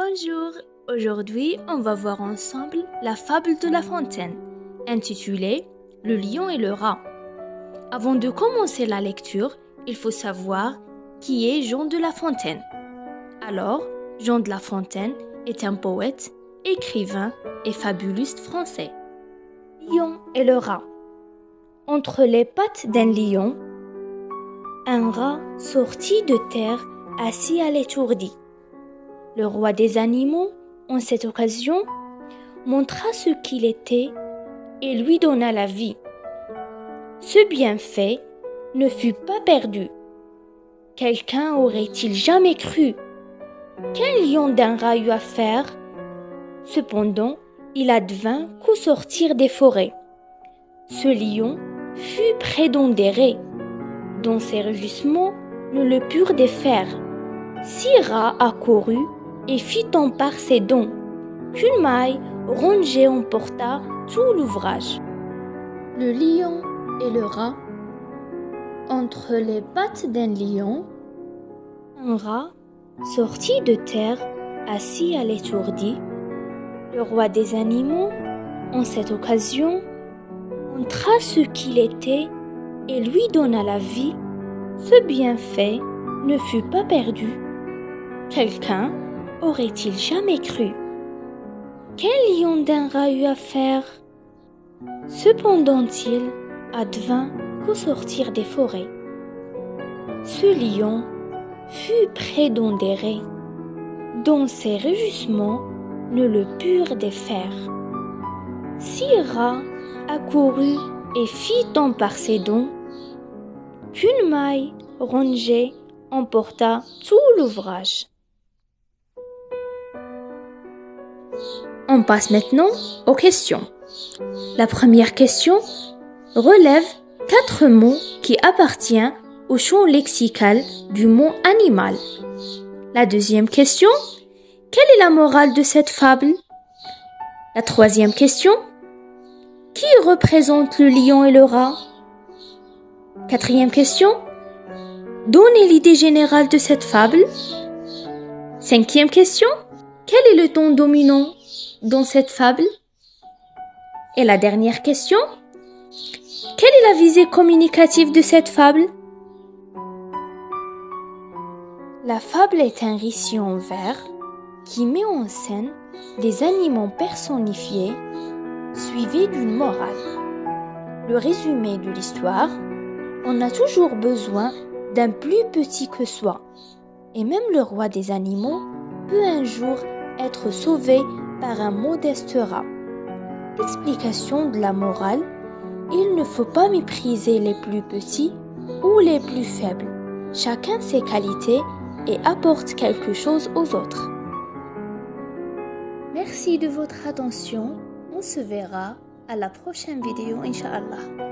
Bonjour, aujourd'hui on va voir ensemble la fable de La Fontaine, intitulée Le lion et le rat. Avant de commencer la lecture, il faut savoir qui est Jean de La Fontaine. Alors, Jean de La Fontaine est un poète, écrivain et fabuliste français. Lion et le rat. Entre les pattes d'un lion, un rat sortit de terre assis à l'étourdi. Le roi des animaux, en cette occasion, montra ce qu'il était et lui donna la vie. Ce bienfait ne fut pas perdu. Quelqu'un aurait-il jamais cru? Quel lion d'un rat eut à faire? Cependant, il advint qu'au sortir des forêts, ce lion fut près d'Ondéré, dont ses rugissements ne le purent défaire. 6 rats accourut et fit en part ses dons, qu'une maille rongée emporta tout l'ouvrage. Le lion et le rat. Entre les pattes d'un lion, un rat sortit de terre, assis à l'étourdi. Le roi des animaux, en cette occasion, montra ce qu'il était et lui donna la vie. Ce bienfait ne fut pas perdu. Quelqu'un aurait-il jamais cru? Quel lion d'un rat eut à faire? Cependant il advint qu'au sortir des forêts, ce lion fut près d'Ondéré, dont ses rugissements ne le purent défaire. 6 rats accourut et fit en part ses dons, qu'une maille rongée emporta tout l'ouvrage. On passe maintenant aux questions. La première question relève 4 mots qui appartiennent au champ lexical du mot animal. La deuxième question, quelle est la morale de cette fable? La troisième question, qui représente le lion et le rat? Quatrième question, donnez l'idée générale de cette fable. Cinquième question, quel est le ton dominant dans cette fable? Et la dernière question, quelle est la visée communicative de cette fable? La fable est un récit en vers qui met en scène des animaux personnifiés suivis d'une morale. Le résumé de l'histoire, on a toujours besoin d'un plus petit que soi, et même le roi des animaux peut un jour être sauvé par un modeste rat. Explication de la morale, il ne faut pas mépriser les plus petits ou les plus faibles. Chacun ses qualités et apporte quelque chose aux autres. Merci de votre attention. On se verra à la prochaine vidéo, Inch'Allah.